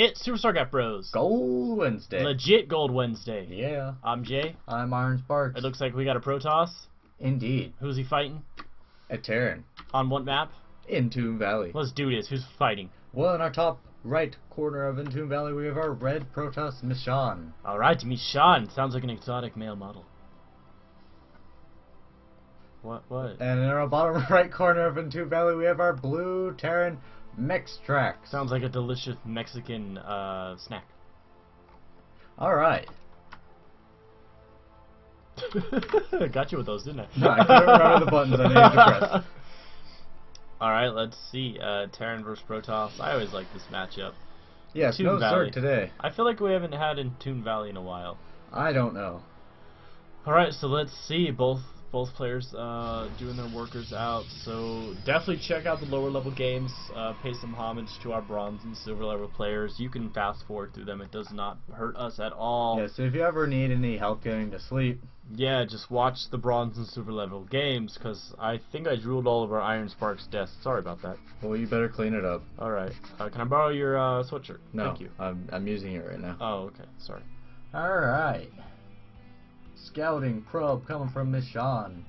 It's SuperStarcraftBros. Gold Wednesday. Legit Gold Wednesday. Yeah. I'm Jay. I'm Iron Sparks. It looks like we got a Protoss. Indeed. Who's he fighting? A Terran. On what map? Entombed Valley. Let's do this. Who's fighting? Well, in our top right corner of Entombed Valley, we have our red Protoss Mishan. Alright, Mishan. Sounds like an exotic male model. What? And in our bottom right corner of Entombed Valley, we have our blue Terran MexTraxx. Sounds like a delicious Mexican snack. Alright. Got you with those, didn't I? No, I couldn't remember the buttons I needed to press. Alright, let's see. Terran versus Protoss. I always like this matchup. Yes, no Zerg today. I feel like we haven't had Entombed Valley in a while. I don't know. Alright, so let's see. Both players doing their workers out. So definitely check out the lower level games. Pay some homage to our bronze and silver level players. You can fast forward through them. It does not hurt us at all. Yeah, so if you ever need any help getting to sleep, yeah, just watch the bronze and silver level games, because I think I drooled all over Iron Sparks' desk. Sorry about that. well, you better clean it up. Alright. Can I borrow your sweatshirt? No, Thank you. I'm using it right now. Oh, okay. Sorry. Alright. Scouting probe coming from Mishan.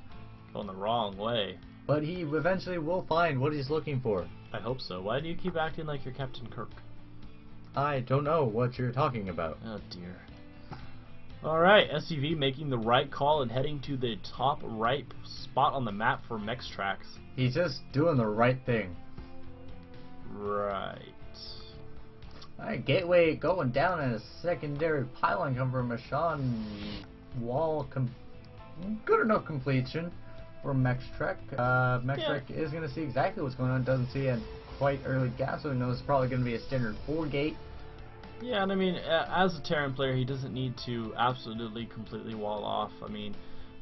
Going the wrong way. But he eventually will find what he's looking for. I hope so. Why do you keep acting like you're Captain Kirk? I don't know what you're talking about. Oh dear. Alright, SCV making the right call and heading to the top right spot on the map for MexTraxx. He's just doing the right thing. Right. Alright, gateway going down and a secondary pylon coming from Mishan. Wall good enough completion for MexTraxx. MexTraxx is going to see exactly what's going on. Doesn't see a quite early gap, so he knows it's probably going to be a standard 4 gate. Yeah, and I mean, as a Terran player, he doesn't need to absolutely completely wall off. I mean,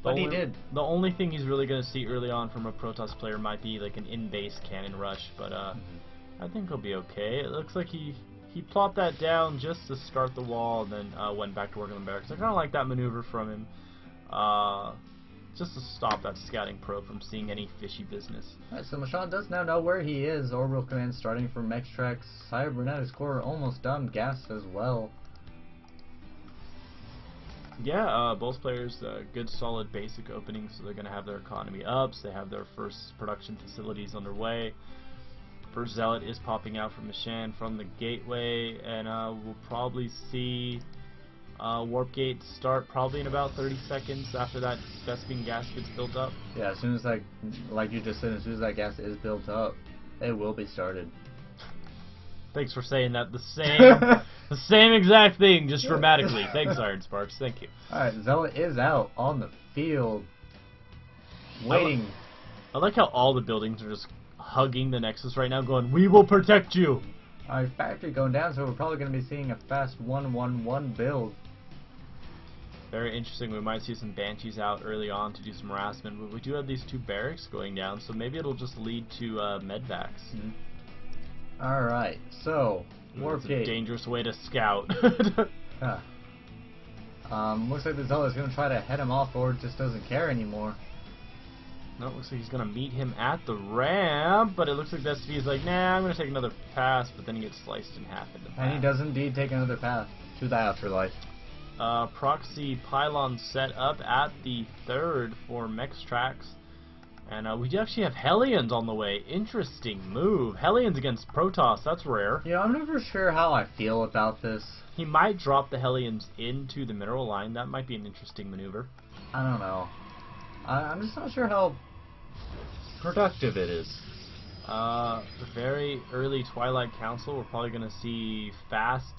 but he did. The only thing he's really going to see early on from a Protoss player might be like an in-base cannon rush, but I think he'll be okay. It looks like he plopped that down just to start the wall, and then went back to work on the barracks. I kind of like that maneuver from him, just to stop that scouting probe from seeing any fishy business. Alright, so Mishan does now know where he is. Orbital command starting from MexTraxx. Cybernetics core almost done. Gas as well. Yeah, both players good solid basic openings, so they're going to have their economy ups. They have their first production facilities underway. First Zealot is popping out from Mishan from the gateway, and we'll probably see warp gate start probably in about 30 seconds after that Vespene gas gets built up. Yeah, as soon as like you just said, as soon as that gas is built up, it will be started. Thanks for saying that. The same exact thing, just dramatically. Thanks, Iron Sparks. Thank you. Alright, Zealot is out on the field, waiting. I like how all the buildings are just hugging the Nexus right now, going, "We will protect you." Alright, factory going down, so we're probably going to be seeing a fast 1-1-1 build. Very interesting. We might see some Banshees out early on to do some harassment, but we do have these 2 barracks going down, so maybe it'll just lead to medvacs. Alright, so warp gate. A dangerous way to scout. Looks like the Zealot is going to try to head him off, or just doesn't care anymore. No, it looks like he's going to meet him at the ramp, but it looks like SV is like, nah, I'm going to take another pass, but then he gets sliced in half in the path. And he does indeed take another path to the afterlife. Proxy pylon set up at the 3rd for MexTraxx. And we do actually have Hellions on the way. Interesting move. Hellions against Protoss, that's rare. Yeah, I'm never sure how I feel about this. He might drop the Hellions into the mineral line. That might be an interesting maneuver. I don't know. I'm just not sure how productive it is. Very early Twilight Council. We're probably going to see fast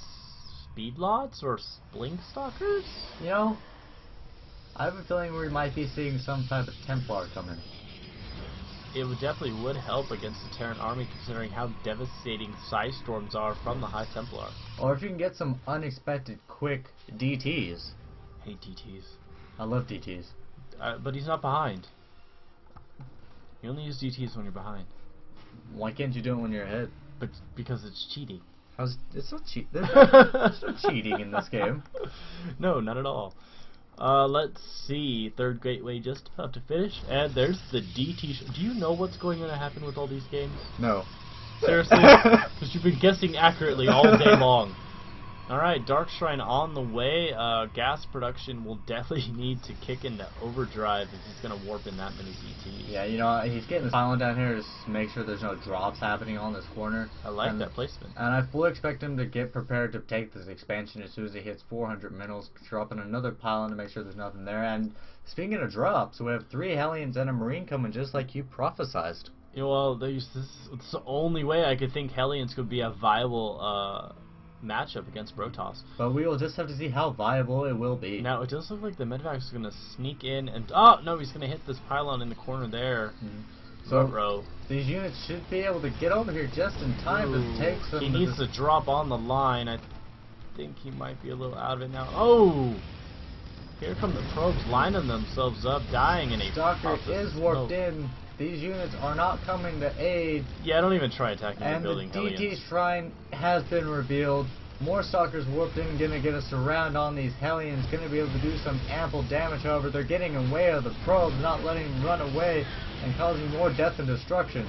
speedlots or blink stalkers. You know, I have a feeling we might be seeing some type of Templar coming. It definitely would help against the Terran army, considering how devastating Psy Storms are from the High Templar. Or if you can get some unexpected quick DTs. I hate DTs. I love DTs. But he's not behind. You only use DTs when you're behind. Why can't you do it when you're ahead? But because it's cheating. It's not there's no cheating in this game. No, not at all. Let's see. 3rd gateway just about to finish, and there's the DT. Do you know what's going to happen with all these games? No. Seriously? Because you've been guessing accurately all day long. Alright, Dark Shrine on the way. Gas production will definitely need to kick into overdrive if he's going to warp in that many DTs. Yeah, you know, he's getting the island down here to make sure there's no drops happening on this corner. I like that placement. And I fully expect him to get prepared to take this expansion as soon as he hits 400 minerals, dropping another pylon to make sure there's nothing there. And speaking of drops, we have 3 Hellions and a Marine coming just like you prophesized. Yeah, well, it's the only way I could think Hellions could be a viable matchup against Protoss. But we will just have to see how viable it will be. Now, it does look like the Medvac is going to sneak in and... Oh, no, he's going to hit this pylon in the corner there. So, these units should be able to get over here just in time to take some... He needs to drop on the line. I think he might be a little out of it now. Oh! Here come the probes lining themselves up, dying in a... Stalker is warped in. These units are not coming to aid. Yeah, don't even try attacking the building. And the DT Shrine has been revealed. More Stalkers warped in, gonna get a surround on these Hellions, gonna be able to do some ample damage. However, they're getting in way of the probes, not letting them run away and causing more death and destruction.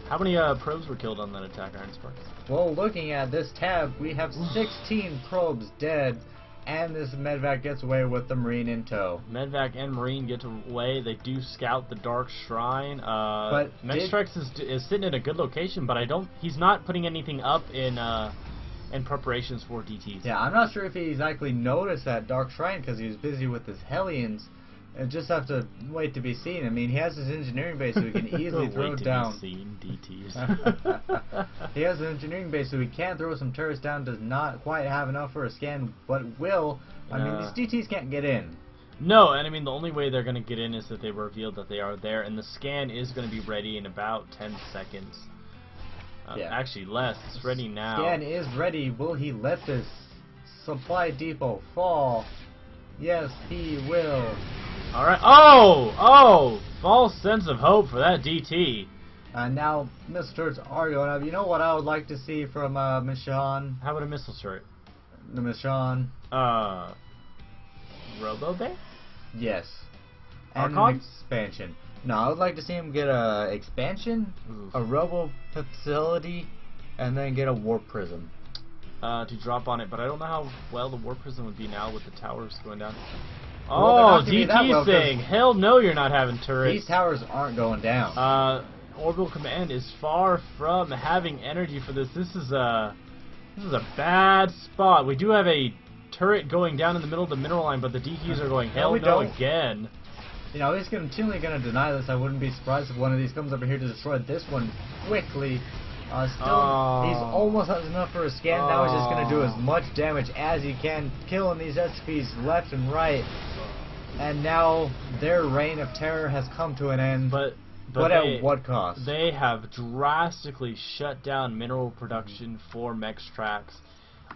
How many probes were killed on that attack, Iron Spark? Well, looking at this tab, we have 16 probes dead. And this Medvac gets away with the Marine in tow. Medvac and Marine get away. They do scout the Dark Shrine. But MexTraxx is sitting in a good location, but he's not putting anything up in preparations for DTs. Yeah, I'm not sure if he exactly noticed that Dark Shrine because he was busy with his Hellions. And just have to wait to be seen. I mean, he has his engineering base, so he can easily throw down. Wait to be seen, DTs. He has an engineering base, so he can throw some turrets down. Does not quite have enough for a scan, but will. I mean, these DTs can't get in. No, and I mean the only way they're going to get in is that they reveal that they are there, and the scan is going to be ready in about 10 seconds. Actually, less. It's ready now. Scan is ready. Will he let this supply depot fall? Yes, he will. Alright. Oh! False sense of hope for that DT. And now missile turrets are going up. You know what I would like to see from Mishan? How about a missile turret? The Mishan. Robo Bay? Yes. And Archon? an expansion. No, I would like to see him get a expansion, a Robo facility, and then get a Warp Prism. To drop on it, but I don't know how well the Warp Prism would be now with the towers going down. Well, oh, DT saying, hell no, you're not having turrets. These towers aren't going down. Orbital Command is far from having energy for this. This is a bad spot. We do have a turret going down in the middle of the mineral line, but the DTs are going, hell no again. You know, he's continually going to deny this. I wouldn't be surprised if one of these comes over here to destroy this one quickly. He's almost has enough for a scan. Now he's just going to do as much damage as he can, killing these SCPs left and right. And now their reign of terror has come to an end. But at what cost? They have drastically shut down mineral production for MexTraxx.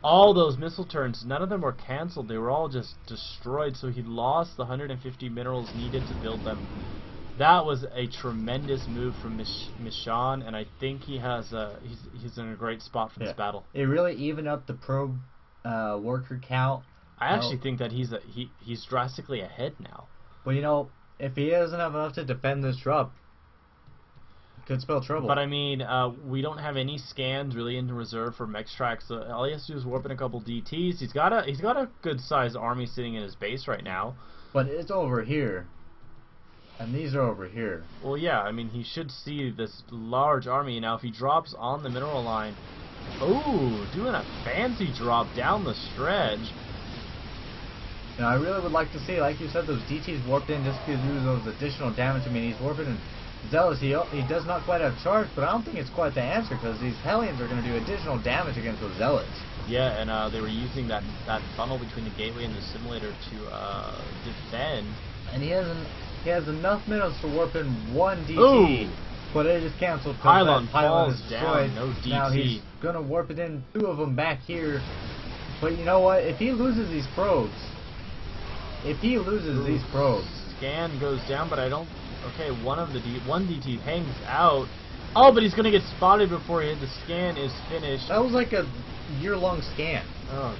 All those missile turns, none of them were cancelled. They were all just destroyed. So he lost the 150 minerals needed to build them. That was a tremendous move from Mishan, and I think he has he's in a great spot for this battle. It really evened up the probe worker count. I actually think that he's drastically ahead now. Well, you know, if he doesn't have enough to defend this drop, it could spell trouble. But I mean, we don't have any scans really in reserve for MexTraxx. So all he has to do is warp in a couple DTs. He's got a good sized army sitting in his base right now. But it's over here. And these are over here. Well, yeah, I mean, he should see this large army. Now, if he drops on the mineral line... Ooh, doing a fancy drop down the stretch. You know, I really would like to see, like you said, those DTs warped in just to do those additional damage. I mean, he's warping in Zealous. He does not quite have charge, but I don't think it's quite the answer, because these Hellions are going to do additional damage against those Zealots. Yeah, and they were using that funnel between the gateway and the simulator to defend. And he has enough minerals to warp in one DT. Ooh. But it is cancelled. Pylon falls is destroyed. Down. No DT. Now he's gonna warp it in 2 of them back here. But you know what? If he loses these probes, scan goes down. But I don't. Okay, one DT hangs out. Oh, but he's gonna get spotted before the scan is finished. That was like a year-long scan. Oh,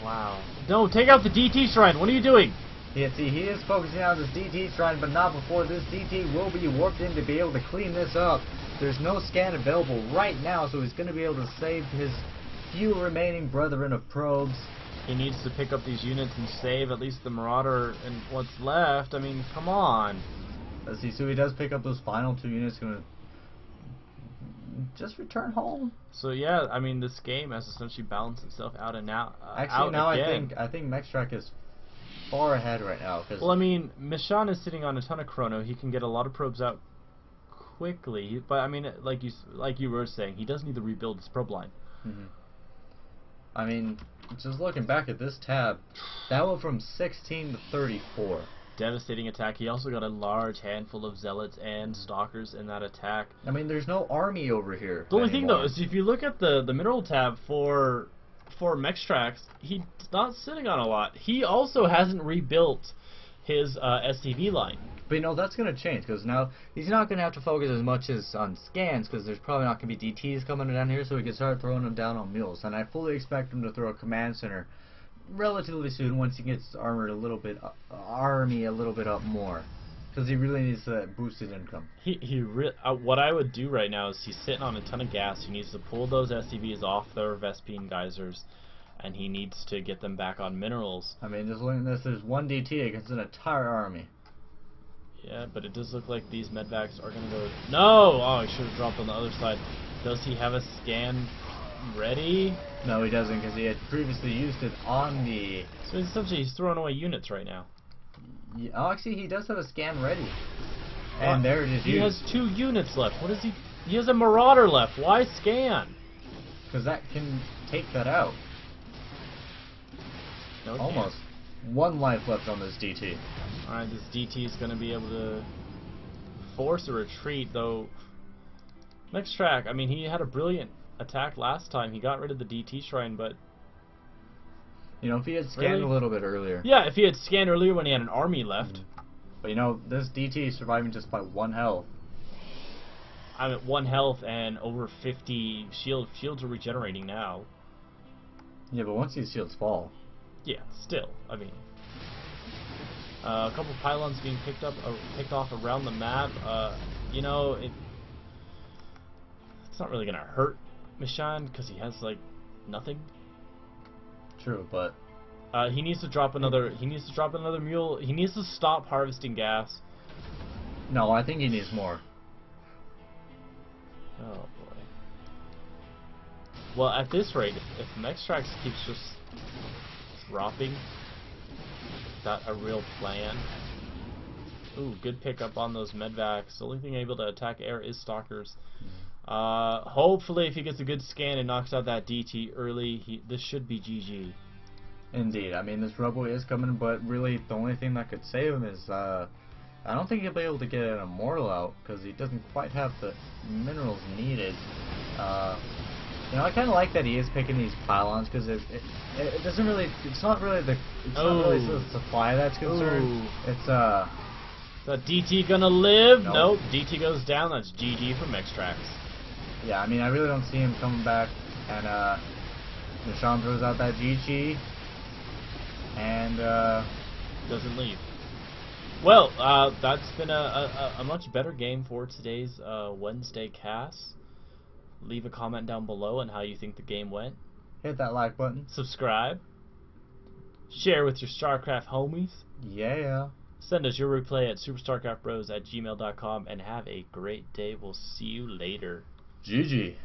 wow! No, take out the DT shrine. What are you doing? See, he is focusing on this DT shrine, but not before this DT will be warped in to be able to clean this up. There's no scan available right now, so he's going to be able to save his few remaining brethren of probes. He needs to pick up these units and save at least the Marauder and what's left. I mean, come on. Let's see, so he does pick up those final 2 units, going to just return home. So yeah, I mean, this game has essentially balanced itself out and now. Actually, now I think MexTraxx is far ahead right now. Well, I mean, Mishan is sitting on a ton of chrono. He can get a lot of probes out quickly, but I mean, like you were saying, he does need to rebuild his probe line. I mean, just looking back at this tab, that went from 16 to 34. Devastating attack. He also got a large handful of zealots and stalkers in that attack. I mean, there's no army over here. The only thing though is if you look at the mineral tab for MexTraxx, he's not sitting on a lot. He also hasn't rebuilt his SCV line. But you know, that's going to change, because now he's not going to have to focus as much as on scans, because there's probably not going to be DTs coming down here, so he can start throwing them down on mules. And I fully expect him to throw a command center relatively soon once he gets armored a little bit, army a little bit up more, because he really needs that boosted income. What I would do right now is he's sitting on a ton of gas. He needs to pull those SCVs off their Vespine geysers, and he needs to get them back on minerals. I mean, just looking at this, there's 1 DT against an entire army. Yeah, but it does look like these medvacs are going to go... No! Oh, I should have dropped on the other side. Does he have a scan ready? No, he doesn't, because he had previously used it on the... So essentially he's throwing away units right now. Yeah, oh, actually, he does have a scan ready. And there it is. He has 2 units left. What is he... He has a Marauder left. Why scan? Because that can take that out. No, almost. 1 life left on this DT. Alright, this DT is going to be able to force a retreat, though. MexTraxx, I mean, he had a brilliant attack last time. He got rid of the DT shrine, but... You know, if he had scanned a little bit earlier. Yeah, if he had scanned earlier when he had an army left. But you know, this DT is surviving just by 1 health. I'm at 1 health and over 50 shields. Shields are regenerating now. Yeah, but once these shields fall... Yeah, still, I mean... a couple pylons being picked off around the map. You know, it's not really gonna hurt Mishan because he has like nothing. True, but he needs to drop another. He needs to drop another mule. He needs to stop harvesting gas. No, I think he needs more. Oh boy. Well, at this rate, if MexTraxx keeps just dropping. Is that a real plan? Ooh, good pickup on those medvacs. The only thing able to attack air is stalkers. Hopefully, if he gets a good scan and knocks out that DT early, this should be GG. Indeed. I mean, this rebel is coming, but really, the only thing that could save him is, I don't think he'll be able to get an immortal out, because he doesn't quite have the minerals needed. You know, I kind of like that he is picking these pylons, because it doesn't really, it's not really the supply that's concerned. Ooh. It's, Is that DT gonna live? Nope. Nope. DT goes down. That's GG for MexTraxx. Yeah, I mean, I really don't see him coming back, and, Mishan throws out that GG, and, doesn't leave. Well, that's been a much better game for today's Wednesday cast. Leave a comment down below on how you think the game went. hit that like button. Subscribe. Share with your StarCraft homies. Yeah. Send us your replay at SuperStarcraftBros@gmail.com and have a great day. We'll see you later. GG.